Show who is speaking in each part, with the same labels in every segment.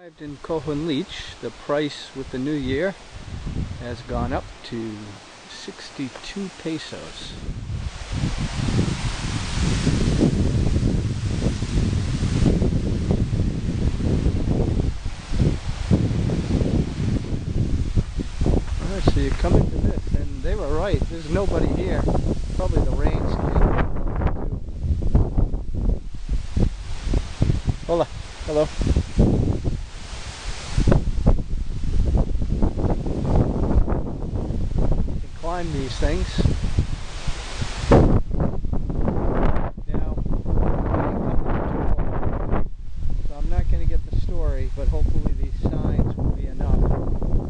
Speaker 1: Arrived in Kohunlich. The price with the new year has gone up to 62 pesos. Alright, so you come into this, and they were right, there's nobody here. Probably the rain's getting too. Hola, hello. Climb these things. Now, so I'm not going to get the story, but hopefully these signs will be enough.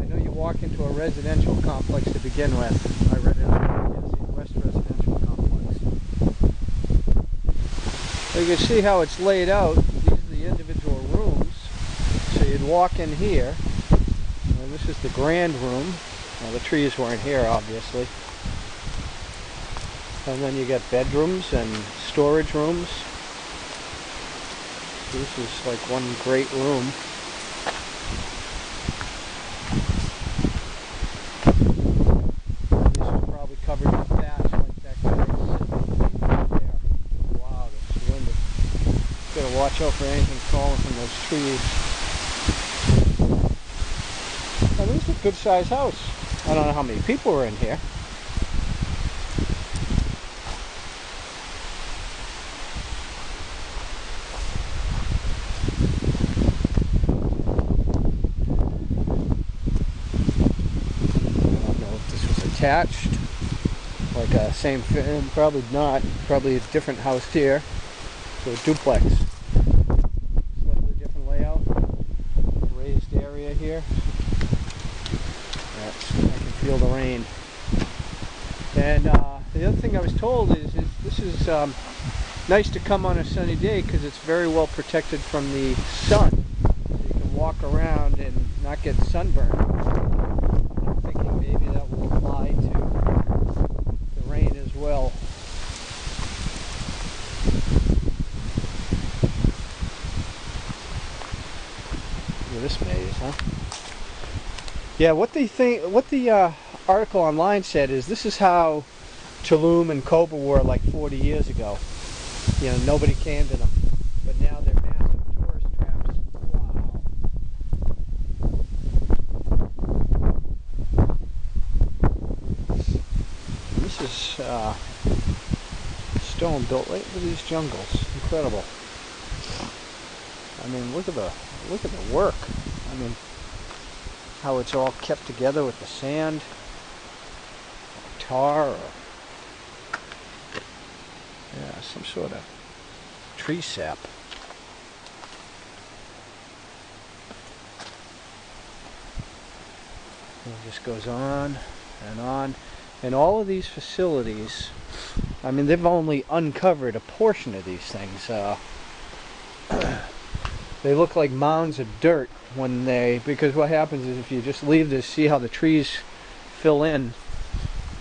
Speaker 1: I know you walk into a residential complex to begin with. I read it on the West Residential Complex. So you can see how it's laid out. These are the individual rooms. So you'd walk in here. And this is the grand room. Well, the trees weren't here, obviously. And then you got bedrooms and storage rooms. This is like one great room. This is probably covered in thatch like that guy sitting right there. Wow, that's windy. Gotta watch out for anything falling from those trees. Now, this is a good sized house. I don't know how many people were in here. I don't know if this was attached, like a same, probably not, probably a different house here. So a duplex. Slightly different layout. Raised area here. I can feel the rain. And the other thing I was told is this is nice to come on a sunny day because it's very well protected from the sun. So you can walk around and not get sunburned. I'm thinking maybe that will apply to the rain as well. Look at this maze, huh? Yeah, what the article online said is this is how Tulum and Coba were like 40 years ago. You know, nobody came to them, but now they're massive tourist traps. Wow. This is stone built right into these jungles. Incredible. I mean, look at the work. I mean, how it's all kept together with the sand, tar, or yeah, some sort of tree sap. And it just goes on and on. And all of these facilities, I mean, they've only uncovered a portion of these things. They look like mounds of dirt when because what happens is if you just leave this, see how the trees fill in,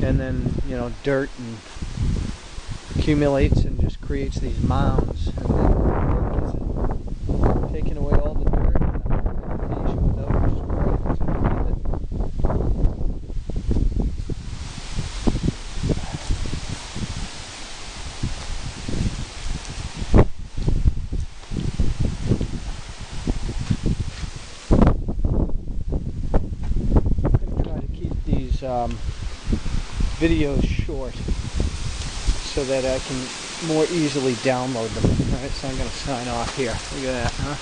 Speaker 1: and then, you know, dirt and accumulates and just creates these mounds, and then taking away all the dirt and the vegetation without destroying what's underneath it. Videos short so that I can more easily download them. Alright, so I'm going to sign off here. Look at that, huh?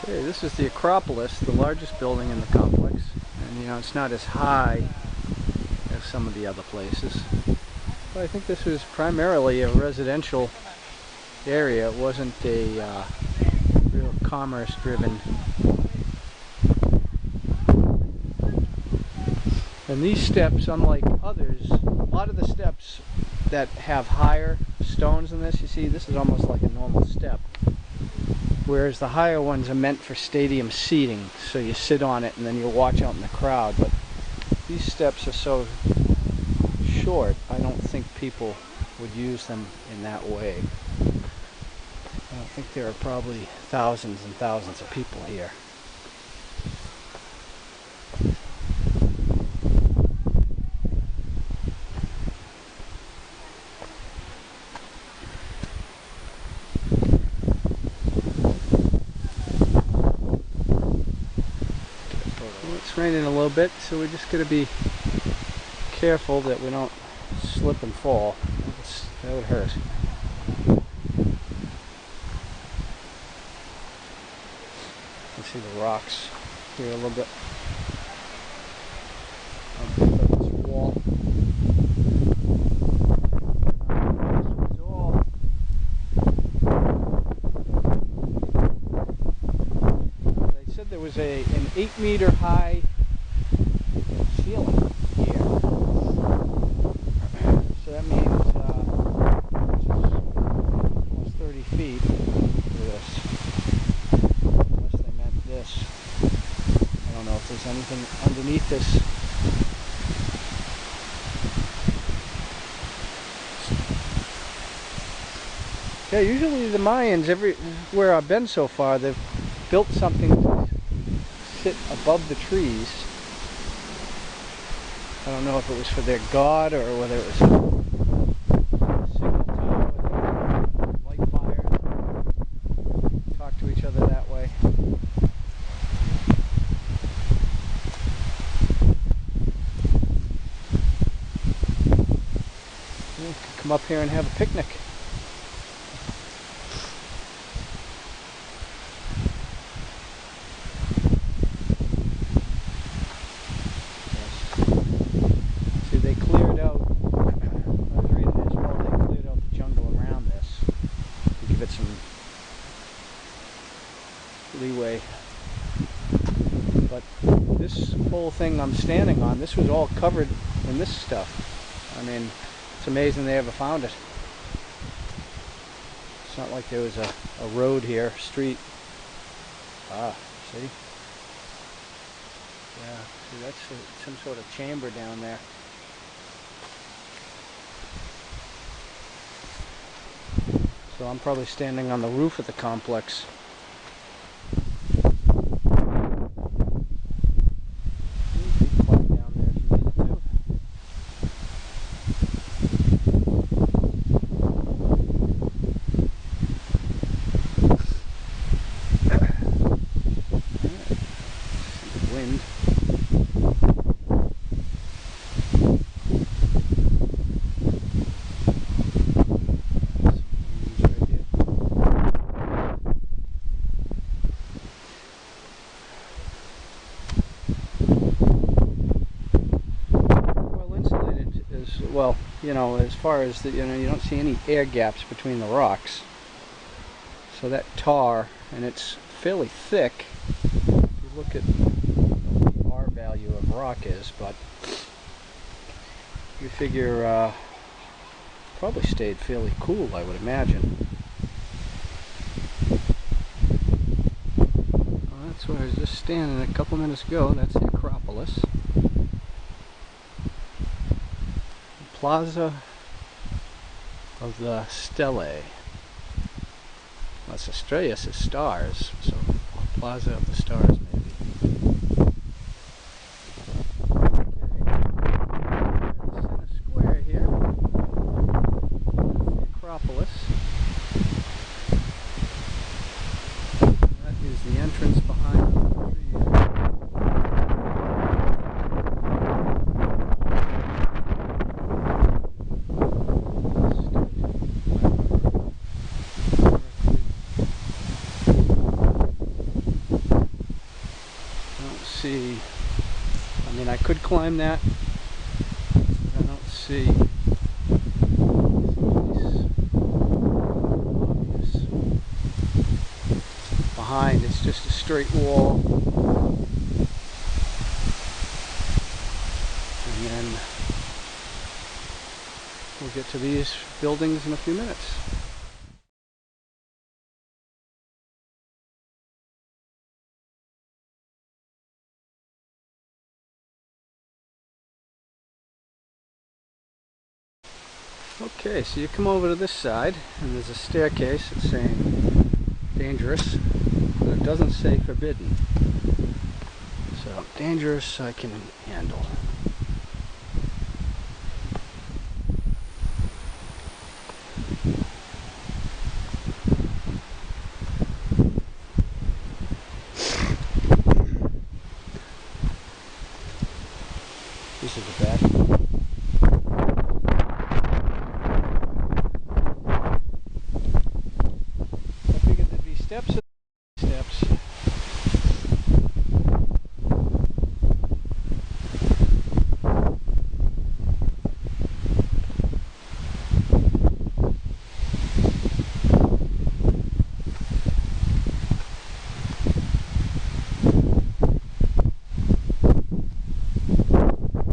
Speaker 1: Okay, this is the Acropolis, the largest building in the complex. And you know, it's not as high as some of the other places. But I think this was primarily a residential area. It wasn't a real commerce-driven. And these steps, unlike others, a lot of the steps that have higher stones in this, you see, this is almost like a normal step. Whereas the higher ones are meant for stadium seating, so you sit on it and then you watch out in the crowd. But these steps are so short, I don't think people would use them in that way. I think there are probably thousands and thousands of people here. It's raining a little bit, so we're just going to be careful that we don't slip and fall. That would hurt. You can see the rocks here a little bit on this wall. They said there was an 8-meter high ceiling here. So that means almost 30 feet for this. Unless they meant this. I don't know if there's anything underneath this. Yeah, usually the Mayans, everywhere I've been so far, they've built something to sit above the trees. I don't know if it was for their god or whether it was a signal tower with light fires. Talk to each other that way. You could come up here and have a picnic. They cleared out, I was reading as well, they cleared out the jungle around this to give it some leeway. But this whole thing I'm standing on, this was all covered in this stuff. I mean, it's amazing they ever found it. It's not like there was a road here, street. Ah, see? Yeah, see, that's some sort of chamber down there. So I'm probably standing on the roof of the complex. Down there if you needed to. Wind. Well, you know, as far as the, you don't see any air gaps between the rocks. So that tar, and it's fairly thick. If you look at what the R value of rock is, but you figure probably stayed fairly cool, I would imagine. Well, that's where I was just standing a couple minutes ago. That's the Acropolis. Plaza of the Stelae. Well, it's Estrellas is stars, so Plaza of the Stars maybe. Okay, center square here. The Acropolis. That is the entrance behind the trees. See, I mean, I could climb that. I don't see obvious behind. It's just a straight wall, and then we'll get to these buildings in a few minutes. Okay, so you come over to this side, and there's a staircase. It's saying dangerous, but it doesn't say forbidden. So dangerous I can handle. This is the back. I figured there'd be steps and steps.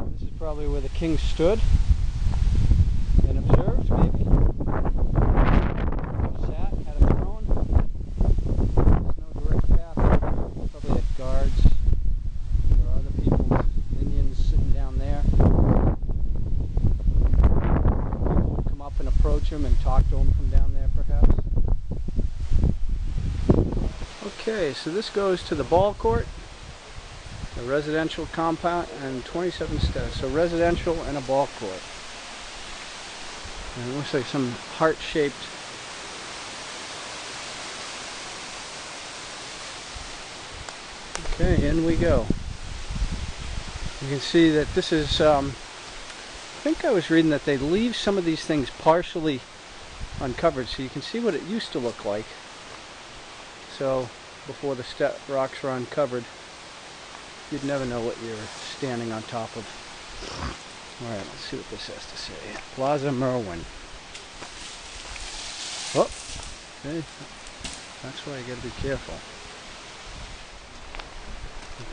Speaker 1: This is probably where the king stood and observed, maybe. Sat, had a throne. There's no direct path. Probably had guards. There are other people, minions sitting down there. People would come up and approach him and talk to him from down there, perhaps. Okay, so this goes to the ball court, a residential compound, and 27 steps. So residential and a ball court. And it looks like some heart-shaped okay, in we go. You can see that this is, I think I was reading that they leave some of these things partially uncovered, so you can see what it used to look like. So, before the rocks were uncovered, you'd never know what you're standing on top of. Alright, let's see what this has to say. Plaza Merwin. Oh, okay. That's why you gotta be careful.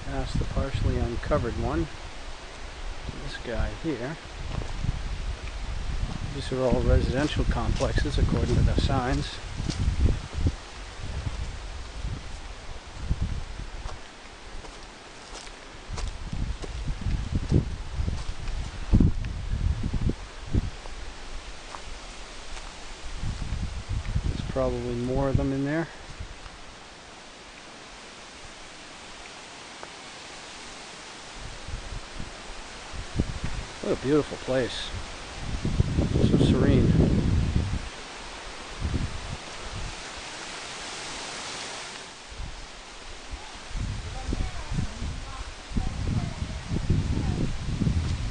Speaker 1: Past the partially uncovered one. This guy here. These are all residential complexes according to the signs. There's probably more of them in there. What a beautiful place. So serene.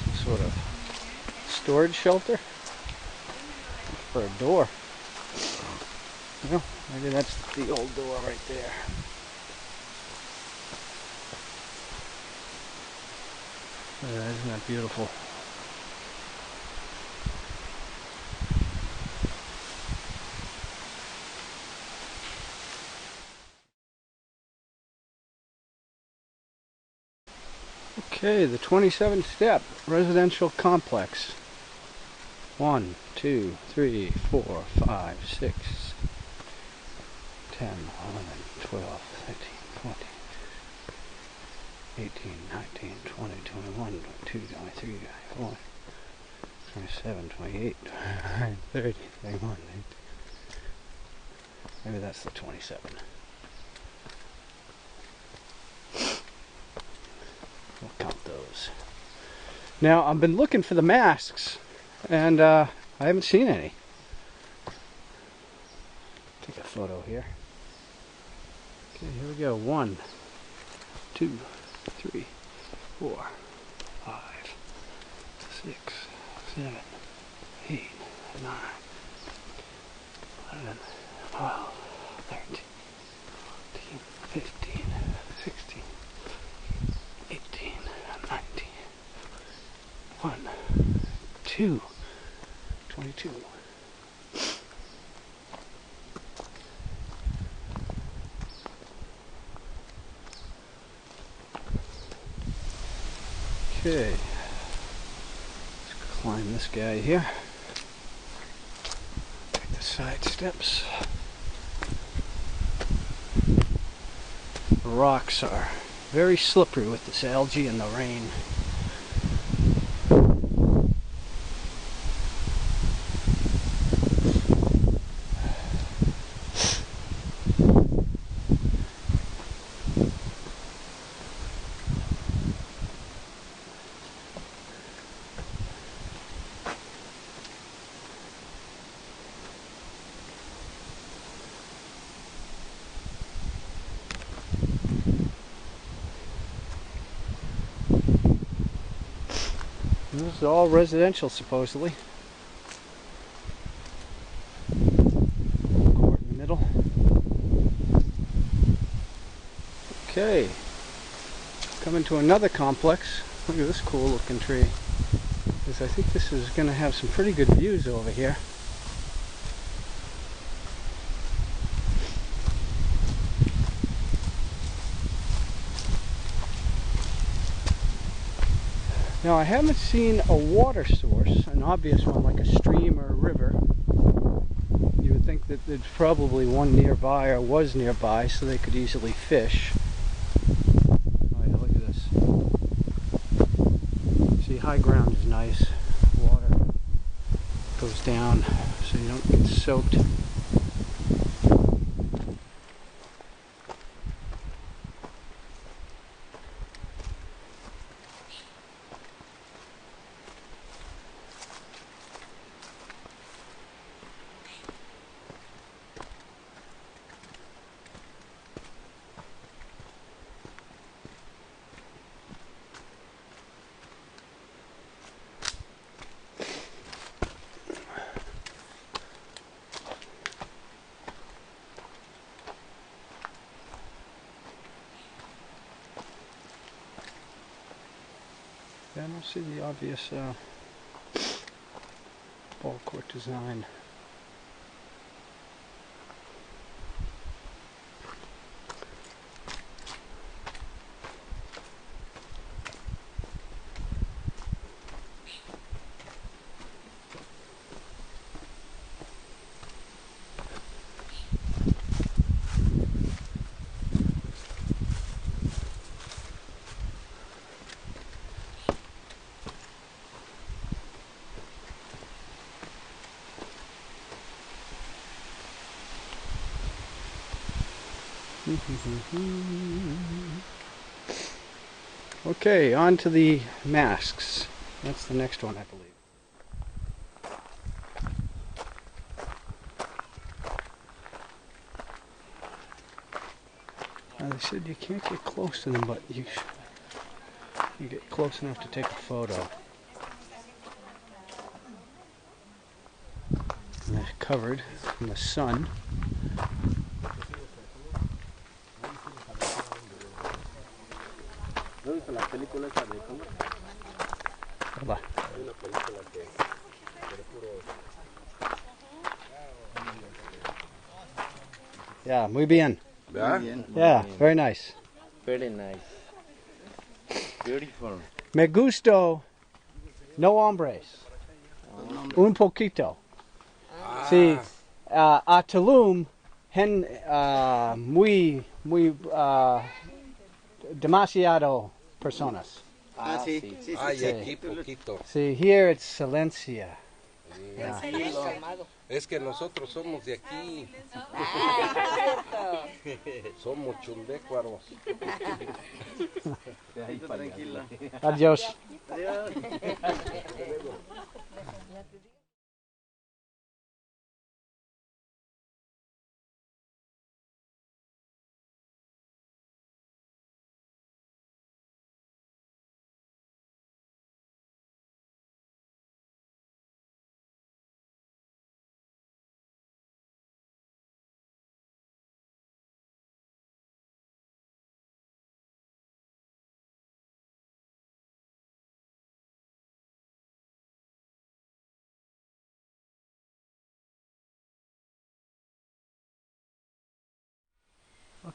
Speaker 1: Some sort of storage shelter for a door. Well, maybe that's the old door right there. Isn't that beautiful? Okay, the 27th step, residential complex. 1, 2, 3, 4, 5, 6, 10, 11, 12, 13, 14, 18, 19, 20, 21, 22, 23, 24, 27, 28, 29, 30, 31, 8. Maybe that's the 27. We'll count those. Now, I've been looking for the masks, and I haven't seen any. Take a photo here. Okay, here we go. 1, 2, 3, 4, 5, 6, 7, 8, 9, 11, 12, 13, 14, 15, 16, 18, 19, 1, 2, 22. Okay, let's climb this guy here. Take the side steps. The rocks are very slippery with this algae and the rain. This is all residential, supposedly. Court in the middle. Okay. Coming to another complex. Look at this cool looking tree. Because I think this is going to have some pretty good views over here. Now I haven't seen a water source, an obvious one like a stream or a river. You would think that there's probably one nearby or was nearby so they could easily fish. Oh yeah, look at this. See, high ground is nice. Water goes down so you don't get soaked. I don't see the obvious ball court design. Okay, on to the masks. That's the next one, I believe. Now, they said you can't get close to them, but you get close enough to take a photo. And they're covered from the sun. Yeah, muy bien. Yeah, very nice.
Speaker 2: Very nice. Beautiful.
Speaker 1: Me gusto, no hombres. Un poquito. Sí, a Tulum, muy demasiado personas.
Speaker 2: Sí.
Speaker 3: Sí, aquí poquito.
Speaker 1: Sí, here it's silencia.
Speaker 2: Yeah.
Speaker 3: Es que nosotros somos de aquí. Somos chumbecuaros.
Speaker 2: Tranquilo.
Speaker 1: Adiós.
Speaker 2: Adiós.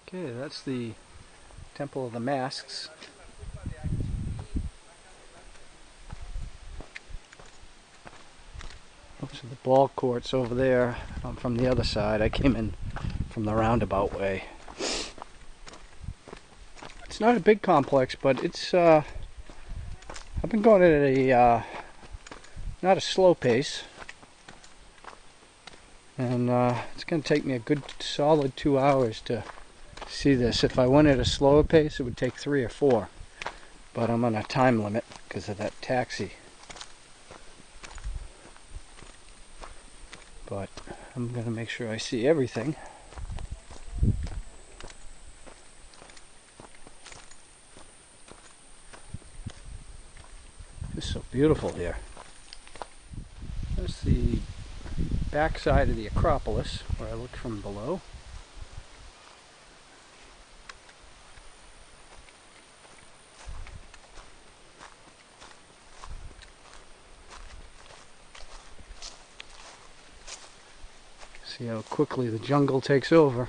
Speaker 1: Okay, that's the Temple of the Masks. Oops, the ball court's over there from the other side. I came in from the roundabout way. It's not a big complex, but it's I've been going at a not a slow pace, and it's going to take me a good solid 2 hours to see this. If I went at a slower pace, it would take 3 or 4, but I'm on a time limit because of that taxi. But I'm going to make sure I see everything. It's so beautiful here. That's the back side of the Acropolis, where I look from below. See how quickly the jungle takes over.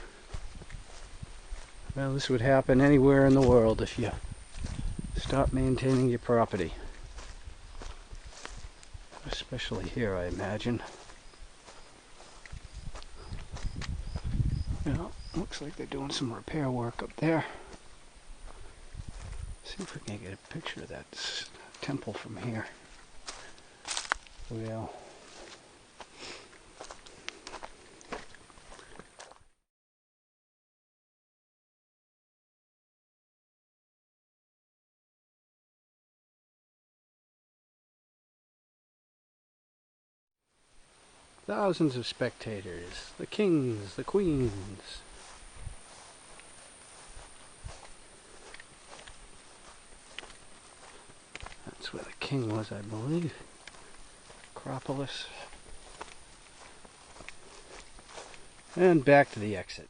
Speaker 1: Well, this would happen anywhere in the world if you stop maintaining your property. Especially here, I imagine. Well, looks like they're doing some repair work up there. See if we can get a picture of that temple from here. Well, thousands of spectators, the kings, the queens. That's where the king was, I believe. Acropolis. And back to the exit.